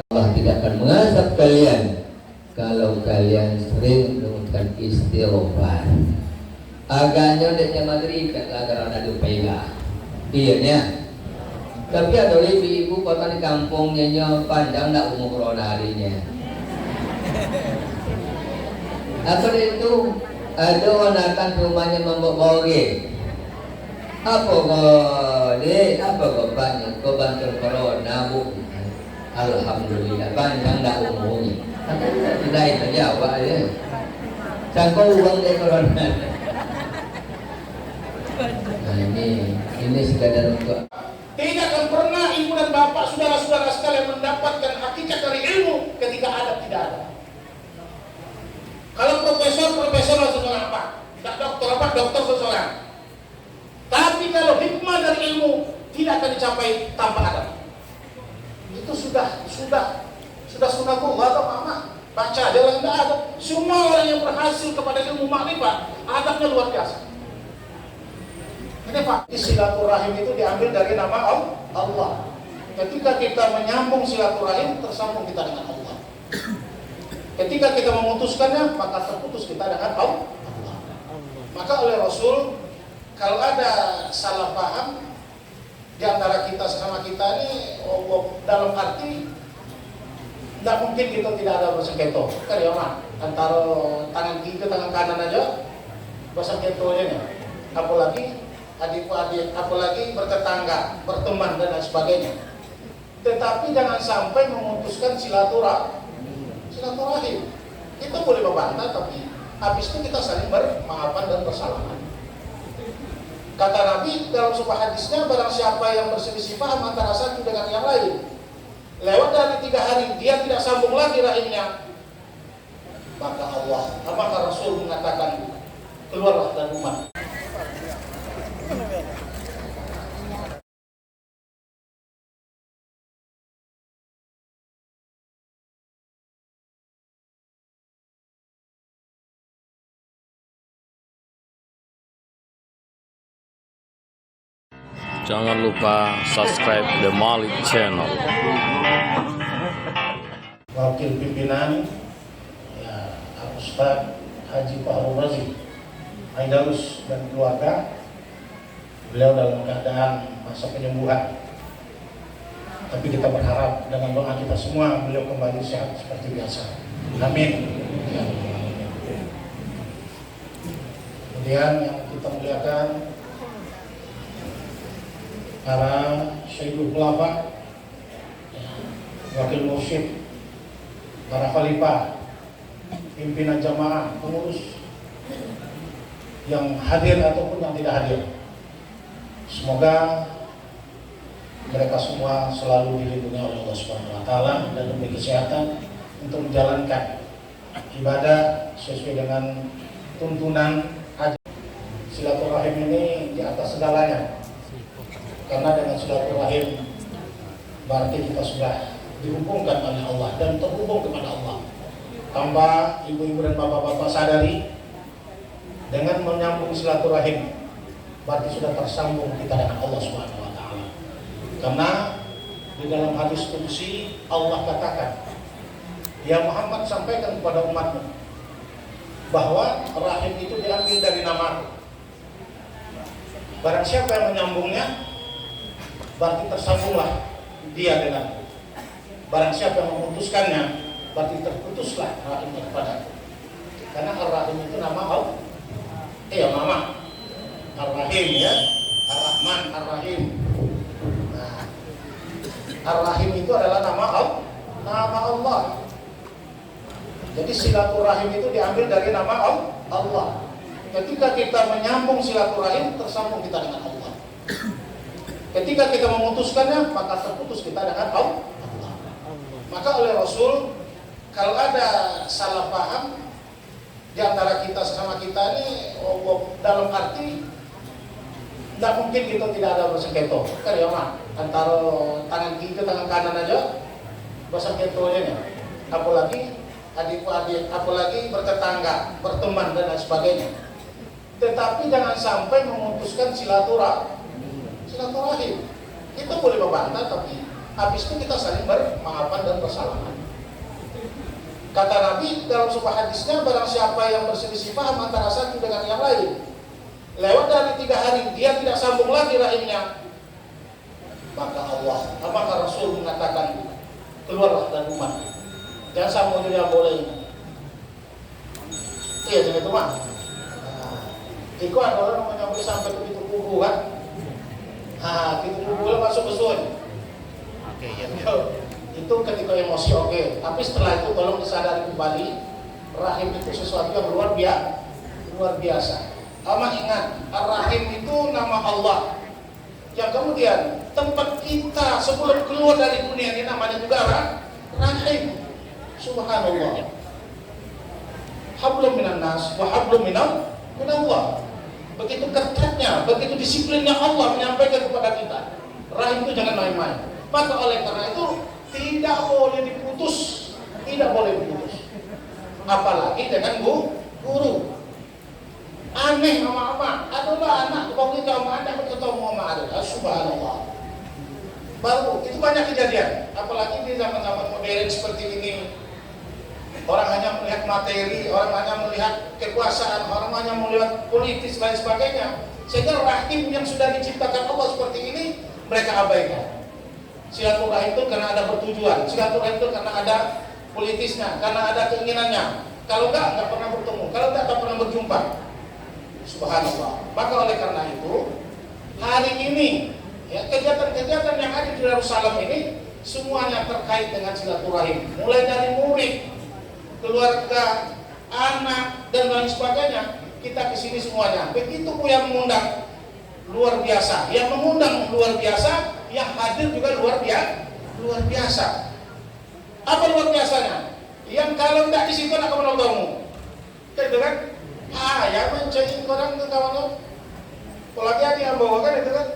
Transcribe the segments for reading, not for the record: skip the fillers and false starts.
Allah tidak akan mengazab kalian kalau kalian sering melakukan istighfar. Agaknya deknya maghrib lah karena ada payah. Iya nya. Tapi ada ibu kota di kampungnya panjang tak umur corona harinya. Apa itu ada orang akan rumahnya membawa apa kok banyak kok bantu corona bu. Alhamdulillah panjang tak umurnya. Tidak itu jawab ya. Sangko uang dari corona. Nah ini sekadar untuk. Tidak akan pernah ibu dan bapak, saudara-saudara sekalian mendapatkan hakikat dari ilmu ketika adab tidak ada. Kalau profesor seseorang apa? Dokter seseorang. Tapi kalau hikmah dari ilmu tidak akan dicapai tanpa adab. Itu sudah sunatullah atau mama baca jalan tidak ada. Semua orang yang berhasil kepada ilmu makrifat adabnya luar biasa. Ini Pak, silaturahim itu diambil dari nama Allah. Ketika kita menyambung silaturahim, tersambung kita dengan Allah. Ketika kita memutuskannya, maka terputus kita dengan Allah. Maka oleh Rasul, kalau ada salah paham di antara kita sama kita ini, dalam arti tidak mungkin kita tidak ada bersengketa. Kan ya Mak, antara tangan kiri tangan kanan aja bersengketanya. Apalagi adik-adik, apalagi bertetangga, berteman dan lain sebagainya. Tetapi jangan sampai memutuskan silaturahim. Kita boleh membantah, tapi habis itu kita saling bermaafan dan bersalaman. Kata Nabi dalam sebuah hadisnya, barang siapa yang berselisih paham antara satu dengan yang lain, lewat dari 3 hari dia tidak sambung lagi rahimnya, maka Rasul mengatakan keluarlah dari umat. Jangan lupa subscribe The Malik Channel. Wakil pimpinan ya, Ustaz Haji Fahrul Razi Aidarus dan keluarga, beliau dalam keadaan masa penyembuhan. Tapi kita berharap dengan doa kita semua beliau kembali sehat seperti biasa. Amin. Ya. Kemudian yang kita muliakan para Syekhul Khulafa, wakil mursyid, para khalifah, pimpinan jamaah, pengurus yang hadir ataupun yang tidak hadir. Semoga mereka semua selalu dilindungi oleh Allah Subhanahu wa taala dan diberi kesehatan untuk menjalankan ibadah sesuai dengan tuntunan haji. Silaturahim ini di atas segalanya. Karena dengan silaturahim berarti kita sudah dihubungkan oleh Allah dan terhubung kepada Allah. Tanpa ibu-ibu dan bapak-bapak sadari, dengan menyambung silaturahim berarti sudah tersambung kita dengan Allah Subhanahu wa taala. Karena di dalam hadis qudsi Allah katakan, "Ya Muhammad, sampaikan kepada umatmu bahwa rahim itu diambil dari namaku. Barang siapa yang menyambungnya, berarti tersambunglah dia denganku. Barang siapa yang memutuskannya, berarti terputuslah rahimnya kepadaku." Karena ar-rahim itu nama Allah. Mama ar-rahim ya, ar-rahman ar-rahim. Nah, ar-rahim itu adalah nama Allah. Jadi silaturahim itu diambil dari nama Allah. Ketika kita menyambung silaturahim, tersambung kita dengan Allah. Ketika kita memutuskannya, maka terputus kita dengan Allah. Maka oleh Rasul, kalau ada salah paham di antara kita sama kita ini, dalam arti tidak mungkin kita tidak ada bersengketa. Kan ya Mak, antara tangan kiri tangan kanan aja bersengketanya. Apalagi adik-adik, apalagi bertetangga, berteman dan lain sebagainya. Tetapi jangan sampai memutuskan silaturahim. Kita boleh membantah, tapi habis itu kita saling bermaafan dan bersalaman. Kata Nabi dalam sebuah hadisnya, barang siapa yang berselisih paham antara satu dengan yang lain, lewat dari 3 hari dia tidak sambung lagi rahimnya, maka Rasul mengatakan, keluarlah dari rumah, jangan sambung dia boleh. Iya, jangan itu mah. Itu ada orang menyampai sampai ke pintu kubu kan? Pintu kubu masuk ke sun. Oke, ya. Itu ketika emosi oke. Tapi setelah itu tolong disadari kembali, rahim itu sesuatu yang luar biasa. Amat ingat, Ar-Rahim itu nama Allah. Yang kemudian tempat kita sebelum keluar dari dunia ini namanya juga Rahim. Subhanallah. Hablum minan nas wa hablum minallah. Begitu ketatnya, begitu disiplinnya Allah menyampaikan kepada kita. Rahim itu jangan main-main. Maka oleh karena itu tidak boleh diputus, apalagi dengan guru. Aneh sama adalah anak kalau kita sama anak ketemu sama adik, subhanallah. Baru itu banyak kejadian, apalagi di zaman-zaman modern seperti ini. Orang hanya melihat materi, orang hanya melihat kekuasaan, orang hanya melihat politis dan sebagainya. Sehingga rahim yang sudah diciptakan Allah seperti ini mereka abaikan. Silaturahim itu karena ada bertujuan, silaturahim itu karena ada politisnya, karena ada keinginannya. Kalau enggak pernah bertemu, kalau enggak pernah berjumpa. Subhanallah. Maka oleh karena itu hari ini ya, kegiatan-kegiatan yang ada di Darussalam ini semuanya terkait dengan silaturahim, mulai dari murid, keluarga, anak dan lain sebagainya. Kita kesini semuanya. Begitu yang mengundang luar biasa, yang mengundang luar biasa, yang hadir juga luar biasa. Apa luar biasanya? Yang kalau tidak di situ nak menontonmu, itu kan? Ya mencari orang ke kawan lo, apalagi ada yang bawakan itu kan.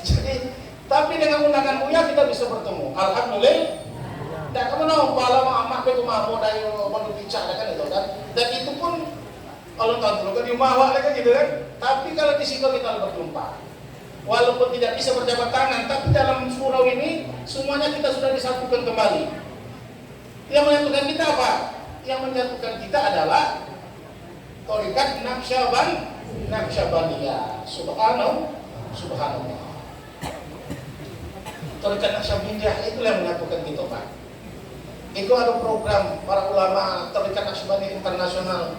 Jadi, tapi dengan undangan Buya kita bisa bertemu. Alhamdulillah. Dan kamu tahu pala amak itu mau dari mau bicara kan itu kan. Dan itu pun kalau tahu kan di rumah kan gitu kan. Tapi kalau di situ kita berjumpa. Walaupun tidak bisa berjabat tangan, tapi dalam surau ini semuanya kita sudah disatukan kembali. Yang menyatukan kita apa? Yang menyatukan kita adalah Thariqat Naqsyabandiyah. Subhanallah. Thariqat Naqsyabandiyah itu yang menyatukan kita, Pak. Itu ada program para ulama Thariqat Naqsyabandiyah internasional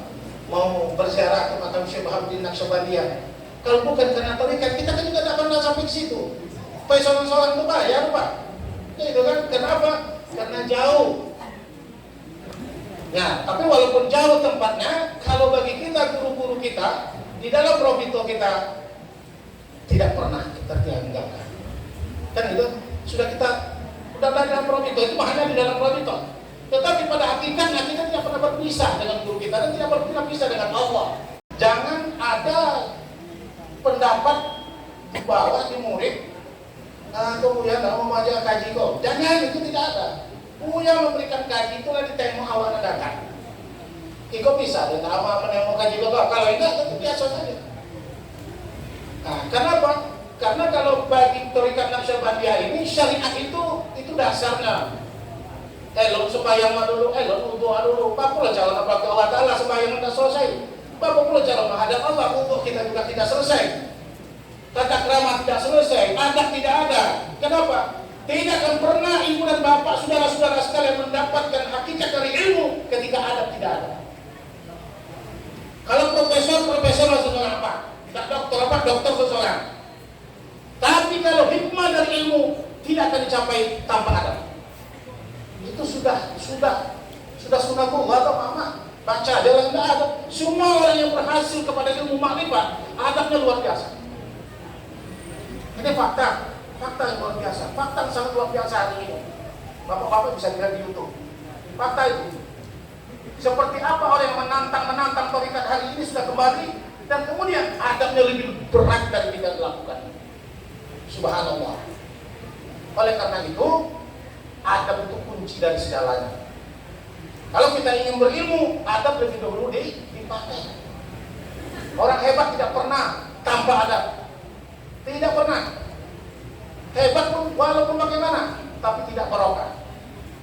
mau berziarah ke makam Syekh Muhammadin Naqsyabandiyah. Kalau bukan karena tarikat, kita kan juga tidak pernah sampai ke situ. Supaya seorang-seorang itu bayar, Pak. Itu kan, kenapa? Karena jauh. Ya, tapi walaupun jauh tempatnya, kalau bagi kita, guru-guru kita, di dalam Robito kita, tidak pernah kita tinggalkan. Kan itu, sudah dalam Robito, itu hanya di dalam Robito. Tetapi pada hakikatnya, kita tidak pernah berpisah dengan guru kita, dan tidak pernah berpisah dengan Allah. Jangan ada pendapat di bawah di murid, kemudian mau aja kaji kok. Jangan, itu tidak ada. Buya memberikan kaji itu lah ditengok awal datang. Iko bisa dan ama menengok kaji kok. Kalau enggak, itu biasa saja. Nah, kenapa? Karena kalau bagi Thariqat Naqsyabandiyah ini syariat itu dasarnya. Elok sembahyang dulu, berdoa dulu. Bapak jalan apa ke Allah Taala sembahyang sudah selesai. Bapak perlu cara menghadap Allah, untuk kita juga tidak selesai. Tata krama tidak selesai, adab tidak ada. Kenapa? Tidak akan pernah ibu dan bapak, saudara-saudara sekalian mendapatkan hakikat dari ilmu ketika adab tidak ada. Kalau profesor seseorang apa? Tak dokter seseorang. Tapi kalau hikmah dari ilmu tidak akan dicapai tanpa adab. Itu sudah sunatullah atau mama. Baca jalan tidak ada. Semua orang yang berhasil kepada ilmu makrifat, adabnya luar biasa. Ini fakta yang luar biasa. Fakta yang sangat luar biasa hari ini. Bapak-bapak bisa lihat di YouTube. Fakta itu. Seperti apa orang yang menantang thariqat hari ini sudah kembali, dan kemudian adabnya lebih berat dari kita lakukan. Subhanallah. Oleh karena itu, adab itu kunci dari segalanya. Kalau kita ingin berilmu, adab lebih dahulu dipakai. Orang hebat tidak pernah tanpa adab. Tidak pernah. hebat pun walaupun bagaimana, tapi tidak barokah.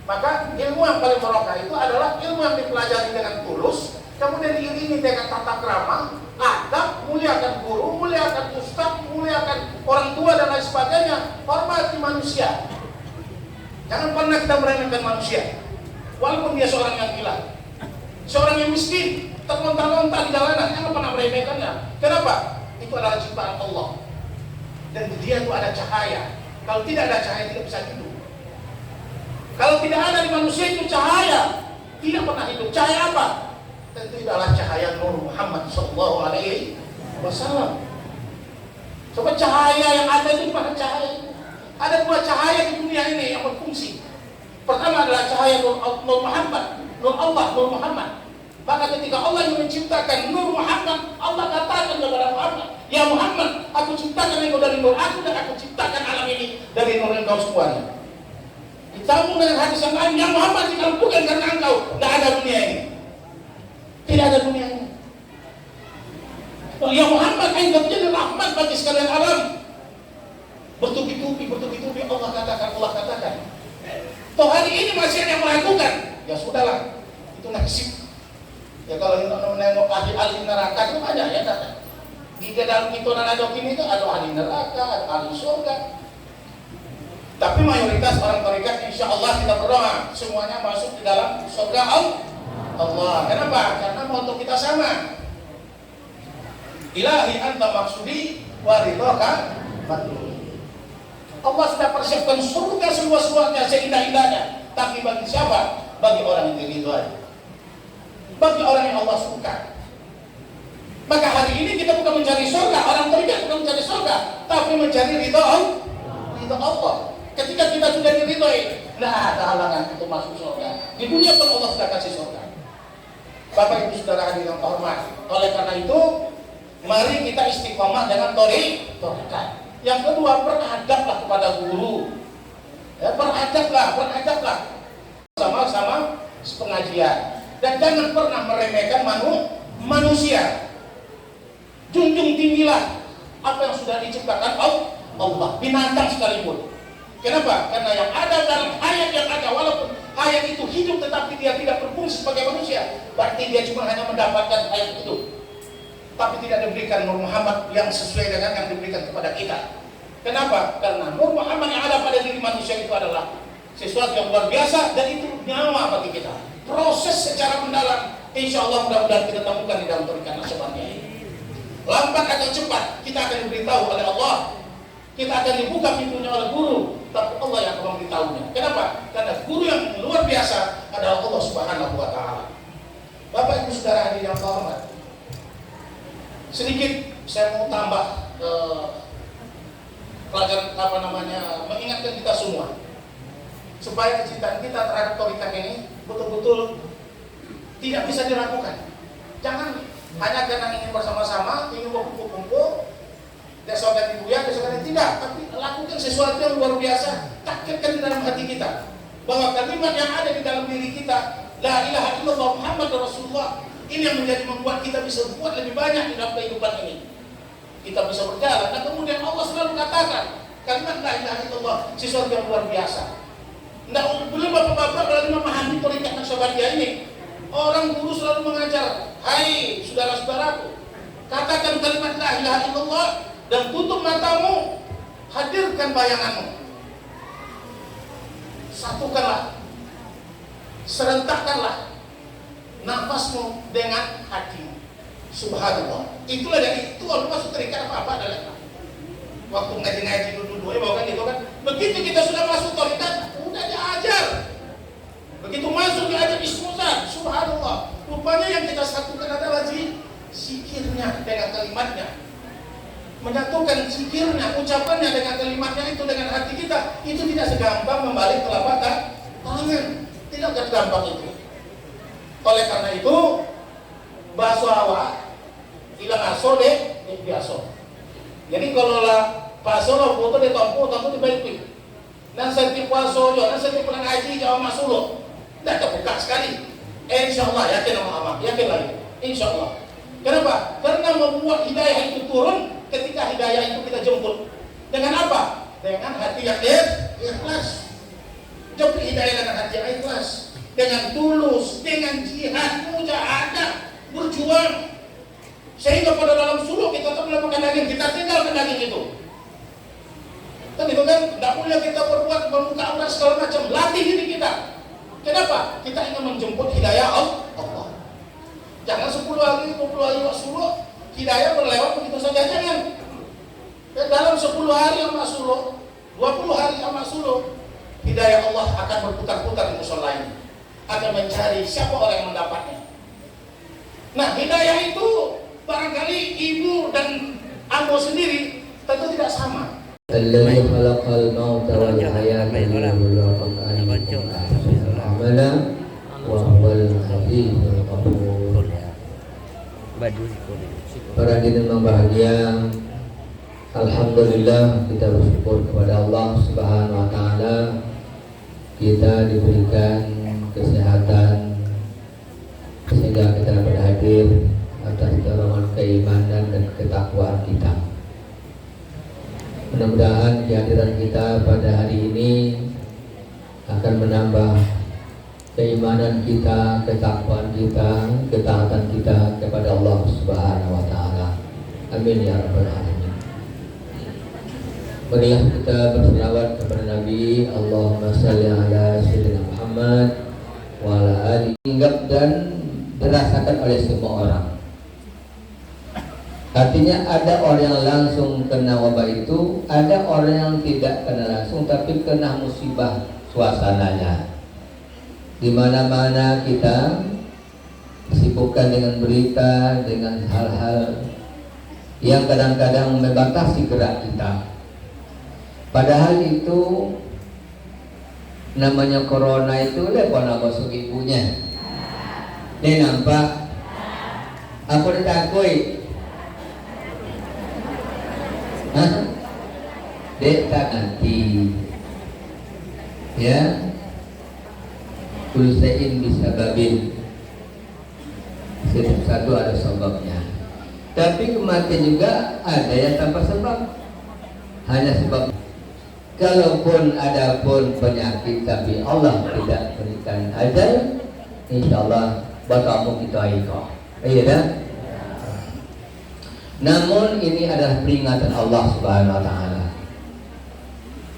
Maka ilmu yang paling barokah itu adalah ilmu yang dipelajari dengan tulus, kemudian diiringi dengan tata krama, adab, muliakan guru, muliakan ustaz, muliakan orang tua dan lain sebagainya, hormati manusia. Jangan pernah kita meremehkan manusia, walaupun dia seorang yang gila, seorang yang miskin, terlontar-lontar di jalanan, jangan pernah meremehkannya. Kenapa? Itu adalah ciptaan Allah, dan dia itu ada cahaya. Kalau tidak ada cahaya tidak bisa hidup. Kalau tidak ada di manusia itu cahaya, tidak pernah hidup. Cahaya apa? Tentu adalah cahaya Nur Muhammad Sallallahu Alaihi Wasallam. Coba cahaya yang ada itu mana cahaya? Ada dua cahaya di dunia ini yang berfungsi. Pertama adalah cahaya Nur Muhammad, Nur Allah, Nur Muhammad. Maka ketika Allah yang menciptakan Nur Muhammad, Allah katakan kepada Muhammad, ya Muhammad, aku ciptakan engkau dari Nur aku, dan aku ciptakan alam ini dari Nur engkau semuanya. Ditambung dengan hadis yang lain, ya Muhammad, jika bukan karena engkau, tidak ada dunia ini. Tidak ada dunia ini. Ya Muhammad, engkau menjadi rahmat bagi sekalian alam. Bertubi-tubi Allah katakan. Toh hari ini masih ada yang melakukan. Ya sudahlah, itu nasib. Ya kalau menengok ahli neraka itu banyak ya kata. Di dalam Kitonan Adokin itu ada ahli neraka, ada ahli surga. Tapi mayoritas orang tarekat insya Allah kita berdoa semuanya masuk di dalam surga Allah. Kenapa? Karena moto kita sama. Ilahi anta maksudi wa ridhaka matlub. Allah sudah persiapkan surga seluas-luasnya, seindah-indahnya. Tapi bagi siapa? Bagi orang yang diridhoi, bagi orang yang Allah suka. Maka hari ini kita bukan mencari surga, orang tarekat bukan mencari surga, tapi mencari ridha Allah. Ketika kita sudah diridhoi, tidak ada halangan untuk masuk surga. Di dunia pun Allah sudah kasih surga. Bapak Ibu Saudara hadirin yang terhormat. Oleh karena itu, mari kita istiqomah dengan tarekat. Yang kedua, beradablah kepada guru. Ya, beradablah sama-sama pengajian. Dan jangan pernah meremehkan manusia. Junjung tinggilah apa yang sudah diciptakan Allah, binatang sekalipun. Kenapa? Karena yang ada dalam hayat yang ada, walaupun hayat itu hidup tetapi dia tidak berfungsi sebagai manusia, berarti dia cuma hanya mendapatkan hayat hidup, tapi tidak diberikan Nur Muhammad yang sesuai dengan yang diberikan kepada kita. Kenapa? Karena Nur Muhammad yang ada pada diri manusia itu adalah sesuatu yang luar biasa, dan itu nyawa bagi kita. Proses secara mendalam, insya Allah mudah-mudahan kita temukan di dalam tarekat Naqsyabandiyah ini. Lambat atau cepat kita akan diberitahu oleh Allah, kita akan dibuka pintunya oleh guru, tapi Allah yang akan memberitahunya. Kenapa? Karena guru yang luar biasa adalah Allah Subhanahu wa Ta'ala. Bapak Ibu Saudara hadirin yang terhormat, sedikit saya mau tambah pelajaran mengingatkan kita semua supaya kecintaan kita terhadap tarekat ini betul-betul tidak bisa diragukan. Jangan hanya karena ingin bersama-sama, ingin berkumpul-kumpul, besok dan dibuya, besok dan tidak, tapi lakukan sesuatu yang luar biasa. Takdirkan di dalam hati kita bahwa kalimat yang ada di dalam diri kita, la ilaha illallah Muhammad Rasulullah, ini yang menjadi membuat kita bisa buat lebih banyak di dalam kehidupan ini. Kita bisa berjalan, dan kemudian Allah selalu katakan kalimat la ilaha illallah sesuatu yang luar biasa. Belum bapak-bapak berani memahami tarekat Naqsyabandiyah ini. Orang guru selalu mengajar, hai saudara-saudaraku, katakan kalimat la ilaha illallah dan tutup matamu, hadirkan bayanganmu, satukanlah, serentakkanlah nafasmu dengan hatimu. Subhanallah. Itulah dari itu kalau masuk tarekat apa adalah waktu ngaji dulu kan gitu kan. Begitu kita sudah masuk tarekat, udah diajar. Begitu masuk diajar ismuzan. Subhanallah. Rupanya yang kita satukan adalah zikirnya dengan kalimatnya. Menyatukan zikirnya, ucapannya dengan kalimatnya itu dengan hati kita, itu tidak segampang membalik telapak tangan. Tidak segampang itu. Oleh karena itu, bahasa awak ilang aso deh biasa. Jadi kalau lah paso lo foto de tompo di balik. Nan setiap paso yo, nan setiap pulang haji jauh masuk lo. Dah terbuka sekali. Insyaallah yakin sama yakin lagi. Insyaallah. Kenapa? Karena membuat hidayah itu turun ketika hidayah itu kita jemput. Dengan apa? dengan hati yang ikhlas. Jemput hidayah dengan hati yang ikhlas, dengan tulus, dengan jihad, mujahadah, berjuang. Sehingga pada dalam suluk kita tetap melakukan daging, kita tinggalkan daging itu. Kan itu kan, tidak boleh kita berbuat membuka aurat segala macam. Latih diri kita. Kenapa? Kita ingin menjemput hidayah Allah. Jangan 10 hari, 20 hari suluk, hidayah berlewat begitu saja. Jangan. Dan dalam 10 hari amal suluk, 20 hari amal suluk, hidayah Allah akan berputar-putar di musola ini, akan mencari siapa orang yang mendapatnya. Nah, hidayah itu barangkali ibu dan ambo sendiri tentu tidak sama. Alladzi khalaqal mauta wal hayata liyabluwakum ayyukum ahsanu amala wa huwal azizul ghafur. Para hadirin yang bahagia, alhamdulillah kita bersyukur kepada Allah Subhanahu wa taala, kita diberikan kesehatan sehingga kita dapat hadir atas dorongan keimanan dan ketakwaan kita. Mudah-mudahan kehadiran kita pada hari ini akan menambah keimanan kita, ketakwaan kita, ketaatan kita kepada Allah Subhanahu wa taala. Amin ya rabbal alamin. Marilah kita berselawat kepada Nabi, Allahumma shalli ala sayyidina Muhammad wa ala alihi, hinggap dan dirasakan oleh semua orang. Artinya ada orang yang langsung kena wabah itu, ada orang yang tidak kena langsung tapi kena musibah suasananya. Di mana-mana kita disibukkan dengan berita, dengan hal-hal yang kadang-kadang membatasi gerak kita. Padahal itu namanya corona itu lepon gosok ibunya. Dia nampak aku ditakui. Hah? Dek tak nanti. Ya. Kulsein bisa babin. Setiap satu ada sebabnya. Tapi kematian juga ada yang tanpa sebab. Hanya sebab. Kalaupun ada pun penyakit tapi Allah tidak berikan ajal, insyaallah bakamu kita iko. Iya dah. Namun ini adalah peringatan Allah Subhanahu wa taala.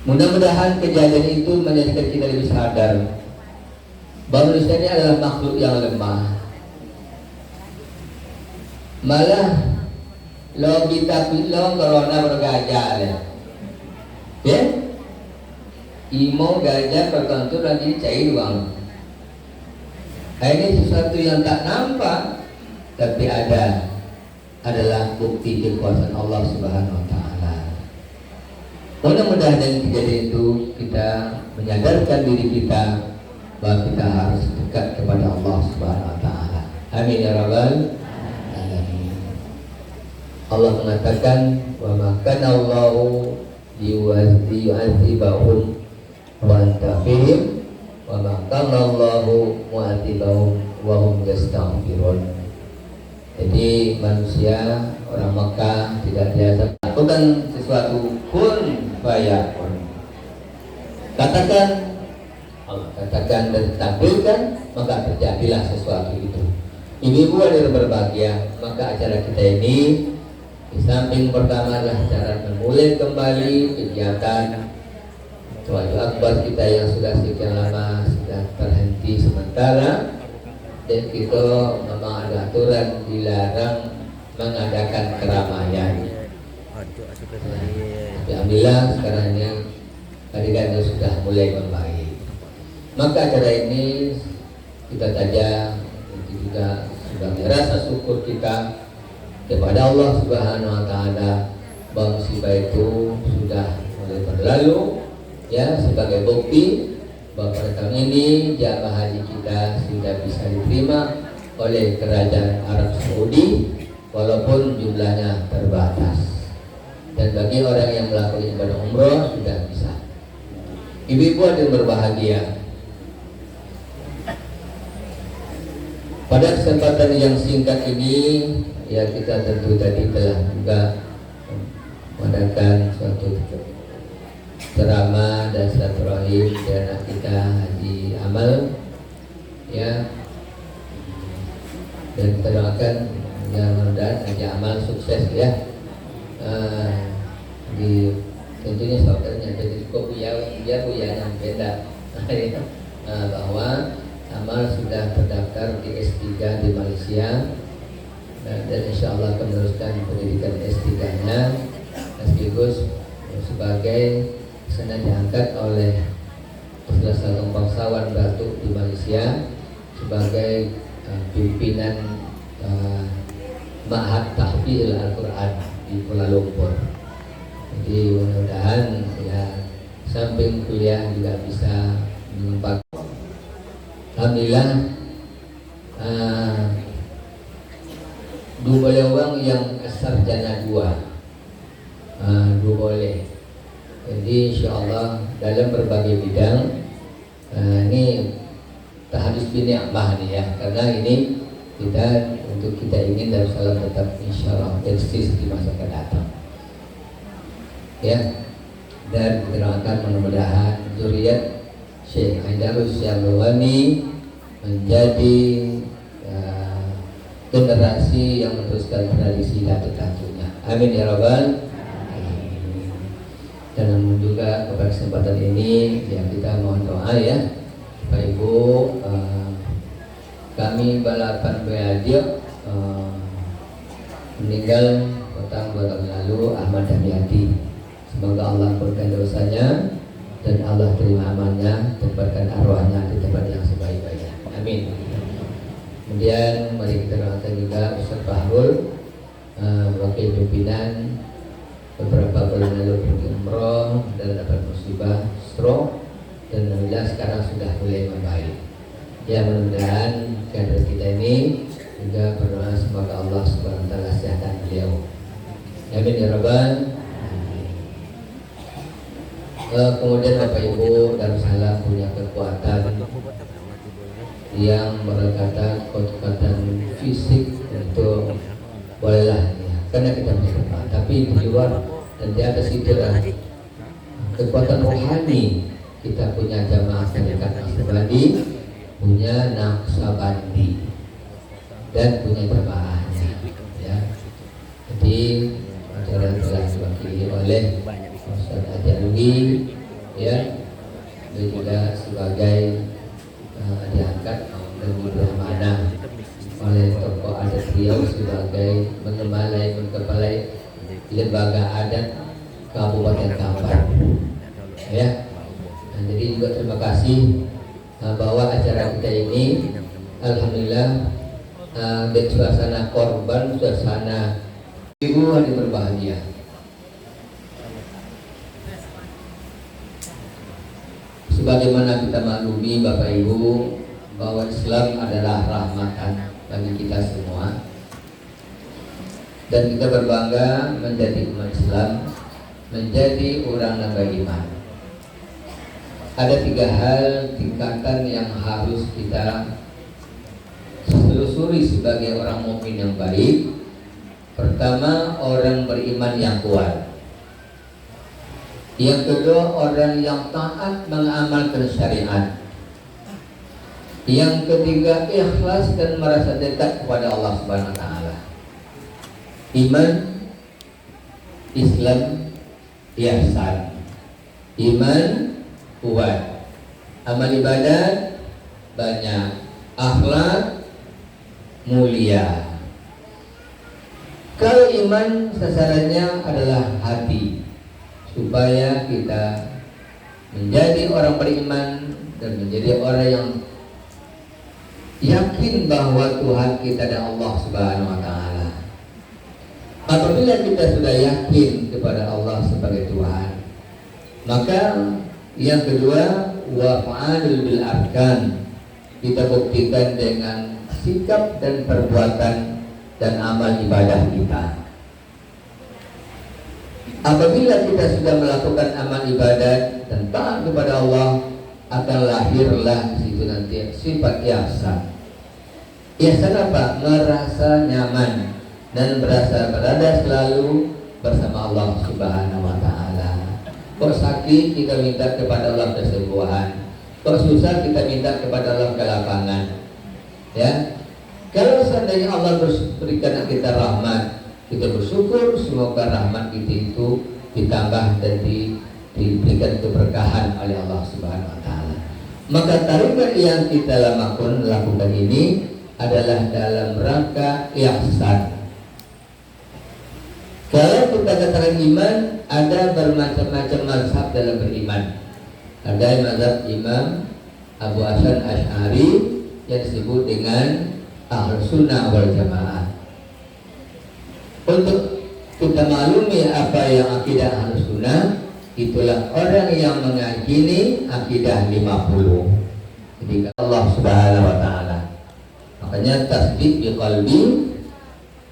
Mudah-mudahan kejadian itu menjadikan kita lebih sadar bahwa manusia ini adalah makhluk yang lemah. Malah lo kita bilang corona bergajah ya. Imo gajah tertentu lagi cair uang. Ini sesuatu yang tak nampak tapi adalah bukti kekuasaan Allah Subhanahu wa taala. Mudah-mudahan dengan kejadian itu kita menyadarkan diri kita bahwa kita harus dekat kepada Allah Subhanahu wa taala. Amin ya rabbal alamin. Allah mengatakan wa ma kana Allahu yu'adzibahum wa anta fihim wa ma kana Allahu mu'adzibahum wa hum yastaghfirun. Jadi manusia orang Makkah tidak biasa melakukan sesuatu kun fayakun. Katakan Allah katakan dan tampilkan maka terjadilah sesuatu itu. Ibu-ibu yang berbahagia, maka acara kita ini di samping pertama adalah cara memulai kembali kegiatan Wajib akbar kita yang sudah sekian lama sudah terhenti sementara. Dan kita memang ada aturan dilarang mengadakan keramaian. Alhamdulillah sekarang ini keadaan sudah mulai membaik. Maka acara ini kita saja itu juga sebagai rasa syukur kita kepada Allah Subhanahu wa taala bahwa musibah itu sudah mulai berlalu, ya, sebagai bukti bahwa pada tahun ini jamaah haji kita sudah bisa diterima oleh kerajaan Arab Saudi walaupun jumlahnya terbatas. Dan bagi orang yang melakukan ibadah umroh sudah bisa. Ibu-ibu yang berbahagia, pada kesempatan yang singkat ini ya kita tentu tadi telah juga mengadakan suatu ceramah dan silaturahim dan kita Haji Amal ya, dan kita doakan mudah-mudahan Haji Amal sukses ya. Di tentunya saudaranya jadi cukup dia yang beda bahwa Amal sudah terdaftar di S3 di Malaysia dan insya Allah akan meneruskan pendidikan S3-nya sekaligus sebagai sana diangkat oleh salah satu bangsawan Batuk di Malaysia sebagai pimpinan Ma'had Tahfidz Al-Quran di Kuala Lumpur. Jadi mudah-mudahan ya samping kuliah juga bisa mengembangkan. Alhamdulillah dua boleh orang yang sarjana dua boleh. Jadi insya Allah dalam berbagai bidang ini tahadus bini'amah nih ya, karena ini kita untuk kita ingin Darussalam tetap insya Allah eksis di masa akan datang ya, dan kita doakan mudah-mudahan zuriat Syekh Haidarus Syamlwani menjadi generasi yang meneruskan tradisi datuk-datuknya. Amin ya Rabbal alamin. Dan namun juga pada kesempatan ini ya kita mohon doa ya Bapak Ibu, kami balapan Beadio meninggal petang 2 tahun lalu Ahmad Damiati. Semoga Allah ampunkan dosanya dan Allah terima amalnya, tempatkan arwahnya di tempat yang sebaik-baiknya. Amin. Kemudian mari kita doakan juga Ustaz Bahrul, wakil pimpinan beberapa bulan lalu pergi umroh dan dapat musibah stroke dan alhamdulillah sekarang sudah mulai membaik. Ya mudah-mudahan kader kita ini juga berdoa semoga Allah Subhanahu wa taala sehatkan beliau. Amin ya Rabbal. Kemudian Bapak Ibu Darussalam punya kekuatan yang berkata kekuatan fisik itu bolehlah ya, karena kita punya kekuatan, tapi di luar dan di atas itu adalah kekuatan rohani. Kita punya jamaah syarikat Nasrani, punya Naqsabandi dan punya jamaahnya ya. Jadi acara telah diwakili oleh Ustaz Adi Alwi ya, dia juga sebagai diangkat dan diberi amanah oleh tokoh adat Riau sebagai mengepalai lembaga adat Kabupaten Kampar ya. Nah, jadi juga terima kasih bahwa acara kita ini alhamdulillah di suasana korban, suasana ibu hari berbahagia. Sebagaimana kita maklumi Bapak Ibu bahwa Islam adalah rahmatan bagi kita semua, dan kita berbangga menjadi umat Islam, menjadi orang yang beriman. Ada 3 hal tingkatan yang harus kita telusuri sebagai orang mukmin yang baik. Pertama, orang beriman yang kuat. Yang kedua, orang yang taat mengamalkan syariat. Yang ketiga, ikhlas dan merasa dekat kepada Allah Subhanahu wa taala. Iman, Islam, ihsan. Iman kuat, amal ibadat banyak, akhlak mulia. Kalau iman sasarannya adalah hati, supaya kita menjadi orang beriman dan menjadi orang yang yakin bahwa Tuhan kita adalah Allah Subhanahu wa taala. Apabila kita sudah yakin kepada Allah sebagai Tuhan, maka yang kedua, wa fa'alul bil arkan, kita buktikan dengan sikap dan perbuatan dan amal ibadah kita. Apabila kita sudah melakukan amal ibadat dan taat kepada Allah, akan lahirlah di situ nanti sifat ihsan. Ihsan apa? Merasa nyaman dan berasa berada selalu bersama Allah Subhanahu wa taala. Kok sakit kita minta kepada Allah kesembuhan. Kok susah kita minta kepada Allah kelapangan. Ya, kalau seandainya Allah berikan kita rahmat, kita bersyukur semoga rahmat kita itu ditambah dan diberikan keberkahan oleh Allah Subhanahu Wa Taala. Maka tarikat yang kita lakukan ini adalah dalam rangka ihsan. Kalau kita katakan iman, ada bermacam-macam mazhab dalam beriman. Ada mazhab Imam Abu Hasan Asy'ari yang disebut dengan Ahlus Sunnah wal Jamaah. Untuk kita maklumi apa yang akidah Ahlus Sunnah, itulah orang yang meyakini akidah 50. Jadi Allah Subhanahu Wa Taala. Makanya tasdid bi qalbi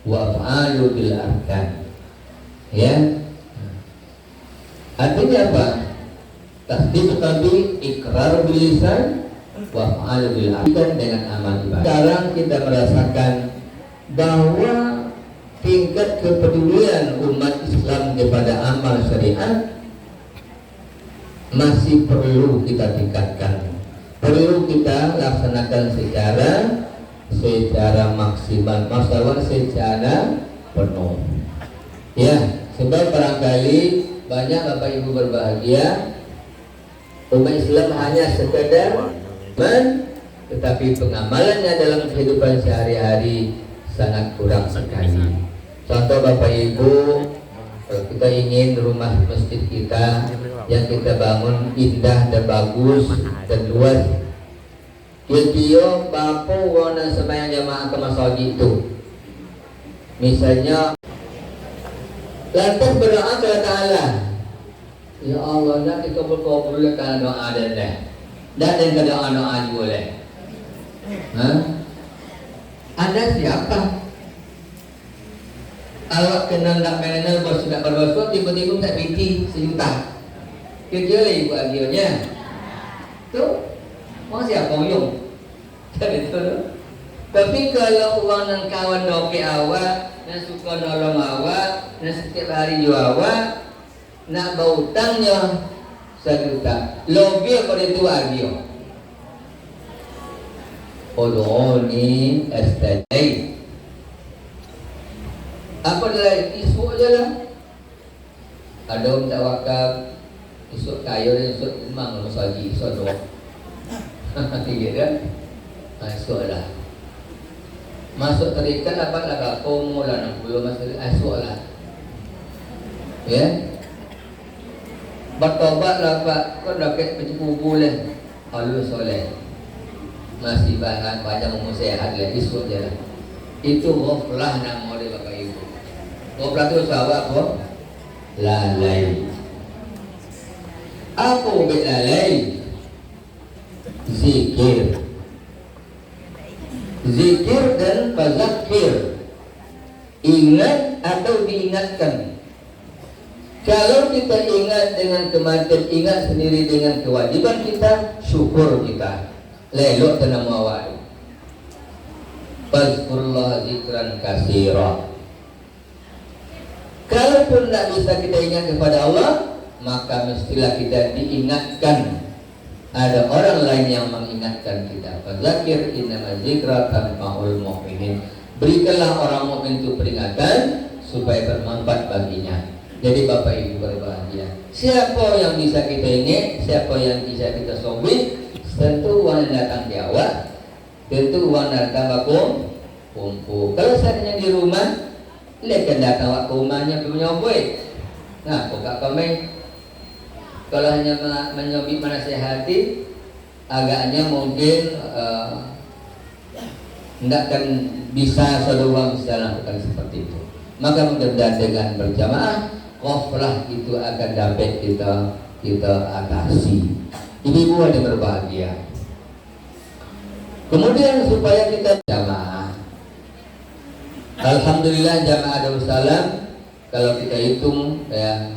wa af'alu bil arkan. Ya, artinya apa? Tasdid qalbi, ikrar bil lisan, wa af'alu bil arkan, dengan amal ibadah. Sekarang kita merasakan bahwa tingkat kepedulian umat Islam kepada amal syariat masih perlu kita tingkatkan, perlu kita laksanakan secara maksimal, masalah secara penuh. Ya, sebab barangkali banyak Bapak Ibu berbahagia, umat Islam hanya sekedar iman, tetapi pengamalannya dalam kehidupan sehari-hari sangat kurang sekali. Contoh Bapak Ibu, kalau kita ingin rumah masjid kita yang kita bangun indah dan bagus dan luas, kira-kira berapa warna sembahyang jamaah ke masjid itu? Misalnya, lantas berdoa kepada Ta'ala, ya Allah, nak dikabul-kabulkan doa dan dan doa-doa boleh. Anda siapa? Awak kenal tak mengenal bos sudah berdosa, tiba-tiba tak binti sejuta. Kira-kira ibu agionya. Tu, mau siapa yung? Jadi tu. Tapi kalau uang dan kawan doke awak, dan suka nolong awak, dan setiap hari jual awak, nak berhutangnya sejuta. Lebih pada itu agio. Odoni estadai. Apa dah isu aja lah. Ada orang tak wakaf, isu kayu dan isu memang masaji, isu doa. Tiga kan? Isu lah. Masuk terikat apa lah kamu lah 60 masuk isu lah. Ya. Bertobat lah Pak, kau dapat bercukup lah. Halus soleh. Masih banyak memusehat lah, isu je lah. Itu ghaflah nama oleh Bapak Ibu. Ghaflah itu sahabat apa? Lalai. Apa ubit lalai? Zikir. Zikir dan fazakir. Ingat atau diingatkan. Kalau kita ingat dengan kematian, ingat sendiri dengan kewajiban kita, syukur kita. Lelok tanam awal. Fazkurullah zikran kasira. Kalaupun tak bisa kita ingat kepada Allah, maka mestilah kita diingatkan. Ada orang lain yang mengingatkan kita. Fazakir innama zikra tanfa'ul mu'minin. Berikanlah orang mukmin itu peringatan supaya bermanfaat baginya. Jadi Bapak Ibu berbahagia. Siapa yang bisa kita ingat, siapa yang bisa kita sobit, tentu uang datang di awak, tentu uang datang baku kumpul. Kalau seandainya di rumah, lekan datang awak ke rumahnya menyobit. Nah, buka kami. Kalau hanya menyobit menasihati, agaknya mungkin tidak akan bisa seluruh bisa lakukan seperti itu. Maka mudah-mudahan dengan berjamaah, ghaflah itu akan dapat kita atasi. Ibu-ibu ada berbahagia. Kemudian supaya kita jamaah. Alhamdulillah jamaah Darussalam, kalau kita hitung ya,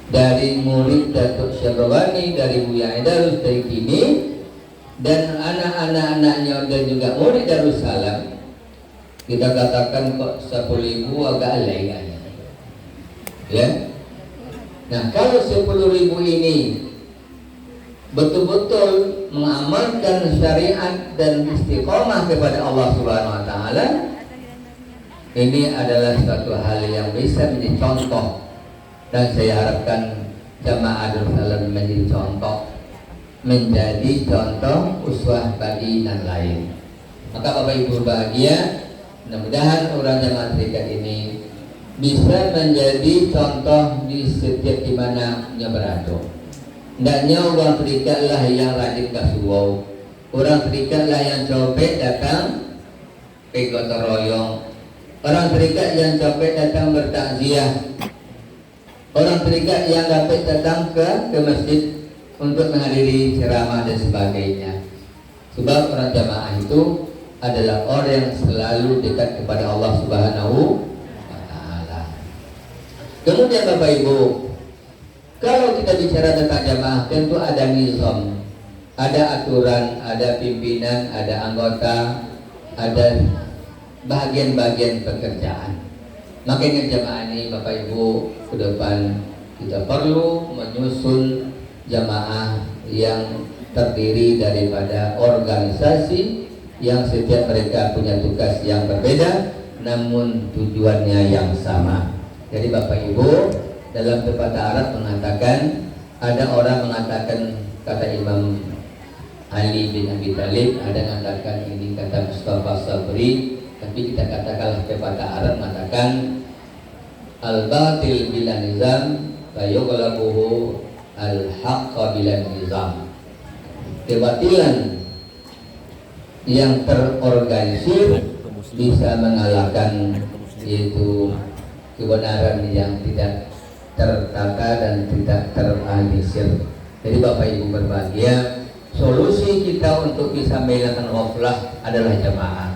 dari murid Datuk Syarwani, dari Buya Darus, dari kini, dan anak-anaknya dan juga murid Darussalam, kita katakan kok 10.000 agak alay ya. Nah, kalau 10.000 ini betul-betul mengamalkan syariat dan istiqomah kepada Allah Subhanahu wa taala, ini adalah suatu hal yang bisa menjadi contoh, dan saya harapkan jamaah Darussalam menjadi contoh uswah bagi yang lain. Maka Bapak Ibu bahagia, mudah-mudahan orang jamaah tarekat ini bisa menjadi contoh di setiap dimana nya berada. Hendaknya orang terikat lah yang rajin kasuwau, orang terikat lah yang copet datang ke gotong royong, orang terikat yang copet datang bertakziah, orang terikat yang dapat datang ke masjid untuk menghadiri ceramah dan sebagainya. Sebab orang jamaah itu adalah orang yang selalu dekat kepada Allah Subhanahu wa taala. Kemudian Bapak Ibu, kalau kita bicara tentang jamaah, tentu ada nizam, ada aturan, ada pimpinan, ada anggota, ada bagian-bagian pekerjaan. Makanya jamaah ini Bapak Ibu, ke depan kita perlu menyusun jamaah yang terdiri daripada organisasi yang setiap mereka punya tugas yang berbeda namun tujuannya yang sama. Jadi Bapak Ibu, dalam pepatah Arab mengatakan, ada orang mengatakan kata Imam Ali bin Abi Thalib, ada yang mengatakan ini kata Mustafa Sabri, tapi kita katakanlah pepatah Arab mengatakan al-batil bila nizam fayughlabuhu al-haqqa bila nizam. Kebatilan yang terorganisir bisa mengalahkan yaitu kebenaran yang tidak tertata dan tidak terorganisir. Jadi Bapak Ibu berbahagia, solusi kita untuk bisa menghilangkan ghaflah adalah jamaah.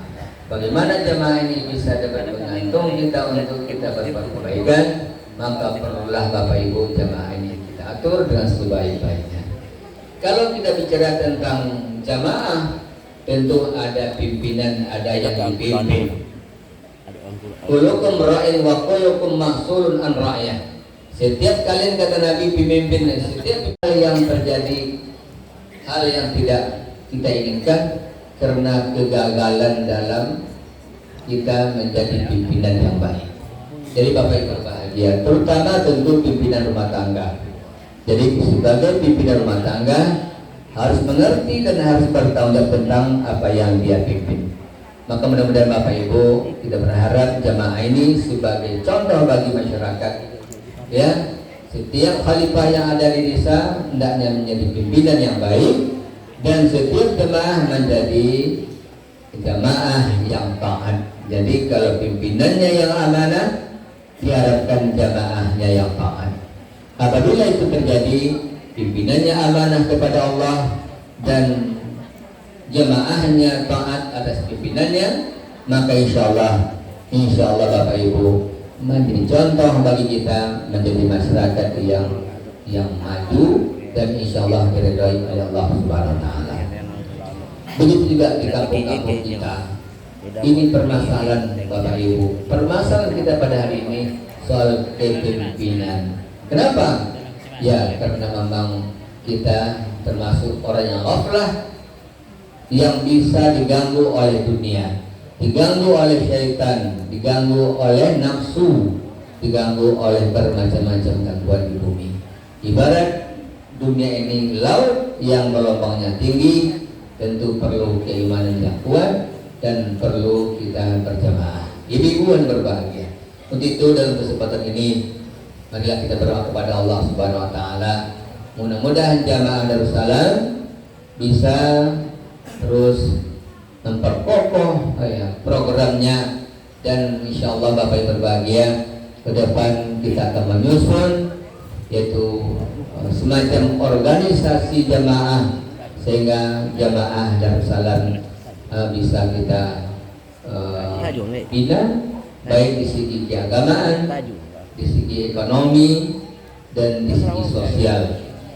Bagaimana jamaah ini bisa dapat menggantung kita untuk kita berbuat kebaikan, maka perlulah Bapak Ibu jamaah ini kita atur dengan sebaik-baiknya. Kalau kita bicara tentang jamaah, tentu ada pimpinan, ada yang dipimpin. Kullukum ra'in wa kullukum mahsulun an ra'yah. Setiap kalian, kata Nabi, pemimpin. Setiap hal yang terjadi, hal yang tidak kita inginkan karena kegagalan dalam kita menjadi pimpinan yang baik. Jadi Bapak Ibu berbahagia, terutama tentu pimpinan rumah tangga. Jadi sebagai pimpinan rumah tangga harus mengerti dan harus bertanggung jawab tentang apa yang dia pimpin. Maka mudah-mudahan Bapak Ibu, kita berharap jamaah ini sebagai contoh bagi masyarakat. Ya, setiap khalifah yang ada di desa hendaknya menjadi pimpinan yang baik, dan setiap jamaah menjadi jamaah yang taat. Jadi kalau pimpinannya yang amanah, diharapkan jamaahnya yang taat. Apabila itu terjadi, pimpinannya amanah kepada Allah dan jamaahnya taat atas pimpinannya, maka insya Allah Bapak Ibu menjadi contoh bagi kita menjadi masyarakat yang maju dan insya Allah diridhoi oleh Allah Subhanahu wa taala. Begitu juga di kampung-kampung kita. Ini permasalahan Bapak Ibu. Permasalahan kita pada hari ini soal kepemimpinan. Kenapa? Ya karena memang kita termasuk orang yang ghaflah, yang bisa diganggu oleh dunia, diganggu oleh syaitan, diganggu oleh nafsu, diganggu oleh bermacam-macam gangguan di bumi. Ibarat dunia ini laut yang gelombangnya tinggi, tentu perlu keimanan yang kuat dan perlu kita berjamaah. Ibu-ibu yang berbahagia. Untuk itu dalam kesempatan ini, marilah kita berdoa kepada Allah Subhanahu wa taala. Mudah-mudahan jamaah Darussalam bisa terus memperkokoh programnya, dan insya Allah Bapak Ibu berbahagia, ke depan kita akan menyusun yaitu semacam organisasi jamaah sehingga jamaah Darussalam bisa kita bina baik di segi keagamaan, di segi ekonomi, dan di segi sosial.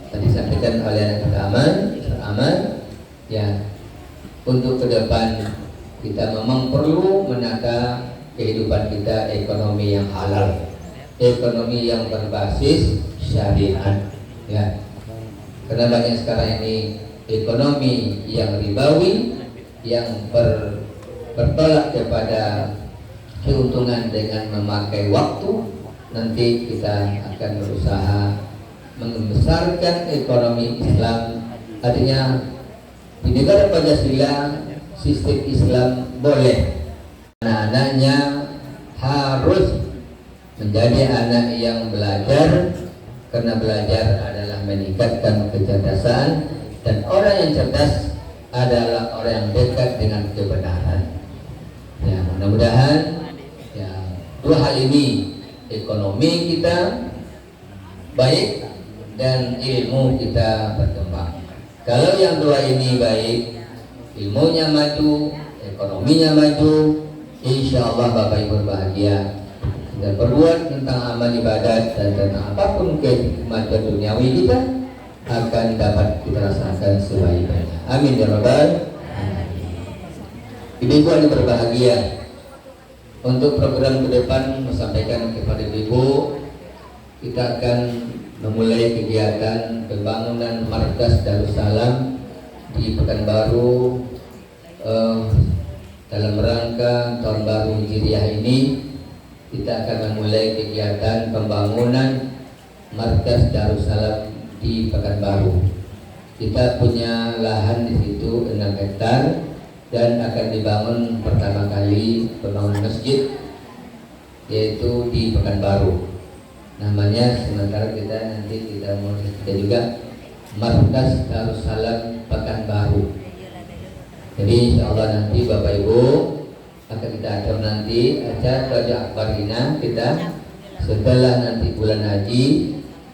Tadi disampaikan oleh anak aman ya, untuk ke depan kita memang perlu menata kehidupan kita ekonomi yang halal, ekonomi yang berbasis syariat, ya. Karena banyak sekarang ini ekonomi yang ribawi, yang bertolak kepada keuntungan dengan memakai waktu. Nanti kita akan berusaha membesarkan ekonomi Islam. Artinya di negara Pancasila sistem Islam boleh, anak-anaknya harus menjadi anak yang belajar, karena belajar adalah meningkatkan kecerdasan, dan orang yang cerdas adalah orang yang dekat dengan kebenaran. Ya, mudah-mudahan ya, dua hal ini, ekonomi kita baik dan ilmu kita berkembang. Kalau yang dua ini baik, ilmunya maju, ekonominya maju, insya Allah Bapak Ibu berbahagia. Dan berbuat tentang amal ibadat dan tentang apapun kemajuan duniawi kita akan dapat kita rasakan sebaik-baiknya. Amin ya Rabbal alamin. Ibu-ibu yang berbahagia, untuk program ke depan sampaikan kepada ibu, kita akan memulai kegiatan pembangunan markas Darussalam di Pekanbaru dalam rangka tahun baru Hijriah ini. Kita akan memulai kegiatan pembangunan markas Darussalam di Pekanbaru. Kita punya lahan di situ 6 hektar dan akan dibangun pertama kali pembangunan masjid, yaitu di Pekanbaru. Namanya sementara kita mau juga markas Darussalam Pekanbaru. Jadi insya Allah nanti Bapak Ibu akan kita atur nanti acara Raja Akbar Hina kita setelah nanti bulan haji,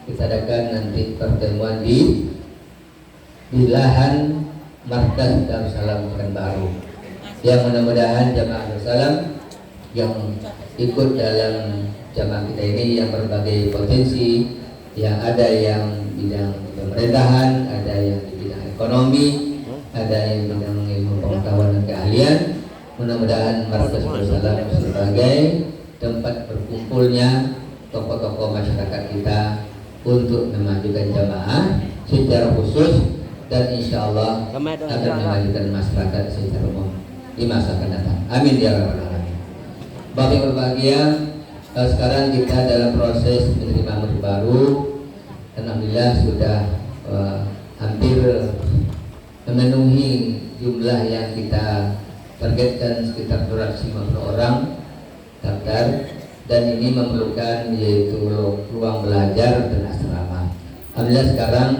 kita adakan nanti pertemuan di lahan markas Darussalam Pekanbaru, yang mudah-mudahan jamaah Darussalam yang ikut dalam jamaah kita ini yang berbagai potensi, yang ada yang bidang pemerintahan, ada yang di bidang ekonomi, ada yang bidang ilmu pengetahuan dan keahlian. Mudah-mudahan markas Darussalam sebagai tempat berkumpulnya tokoh-tokoh masyarakat kita untuk memajukan jamaah secara khusus, dan insya Allah akan memajukan masyarakat secara umum di masa akan datang. Amin ya rabbal alamin. Bapak Ibu berbahagia, sekarang kita dalam proses menerima murid baru. Alhamdulillah sudah hampir memenuhi jumlah yang kita targetkan, sekitar 250 orang daftar, dan ini memerlukan yaitu ruang belajar dan asrama. Alhamdulillah sekarang